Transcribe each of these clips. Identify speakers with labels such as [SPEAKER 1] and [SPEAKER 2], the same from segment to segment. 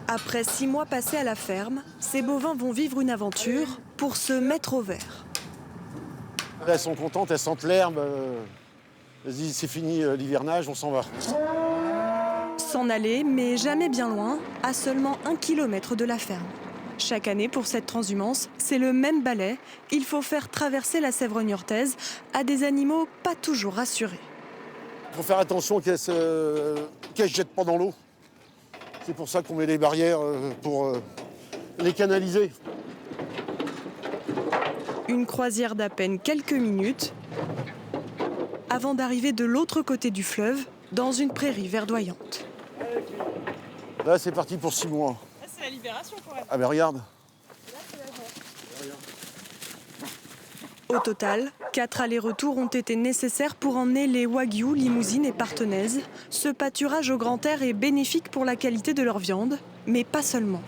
[SPEAKER 1] Après 6 mois passés à la ferme, ces bovins vont vivre une aventure pour se mettre au vert.
[SPEAKER 2] Elles sont contentes, elles sentent l'herbe. Elles se disent c'est fini l'hivernage, on s'en va.
[SPEAKER 1] S'en aller, mais jamais bien loin, à seulement 1 kilomètre de la ferme. Chaque année, pour cette transhumance, c'est le même balai. Il faut faire traverser la Sèvre niortaise à des animaux pas toujours rassurés.
[SPEAKER 2] Il faut faire attention qu'elles se jettent pas dans l'eau. C'est pour ça qu'on met des barrières pour les canaliser.
[SPEAKER 1] Une croisière d'à peine quelques minutes avant d'arriver de l'autre côté du fleuve, dans une prairie verdoyante.
[SPEAKER 2] Là, c'est parti pour 6 mois.
[SPEAKER 3] Là, c'est la libération pour elle.
[SPEAKER 2] Ah ben regarde.
[SPEAKER 1] Au total, 4 allers-retours ont été nécessaires pour emmener les Wagyu, limousines et partenaises. Ce pâturage au grand air est bénéfique pour la qualité de leur viande, mais pas seulement.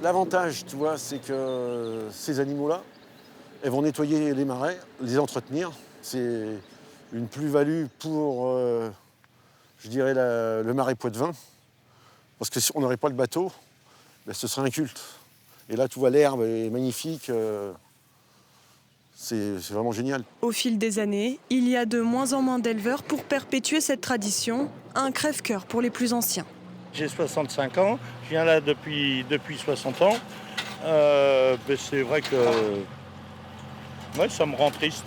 [SPEAKER 2] L'avantage, tu vois, c'est que ces animaux-là, elles vont nettoyer les marais, les entretenir. C'est une plus-value pour, je dirais, le marais Poitevin. Parce que si on n'aurait pas le bateau, ben, ce serait un culte. Et là, tu vois, l'herbe est magnifique. C'est vraiment génial.
[SPEAKER 1] Au fil des années, il y a de moins en moins d'éleveurs pour perpétuer cette tradition, un crève-cœur pour les plus anciens.
[SPEAKER 4] J'ai 65 ans, je viens là depuis 60 ans. C'est vrai que ouais, ça me rend triste.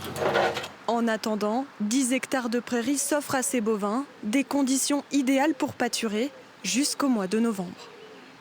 [SPEAKER 1] En attendant, 10 hectares de prairies s'offrent à ces bovins, des conditions idéales pour pâturer jusqu'au mois de novembre.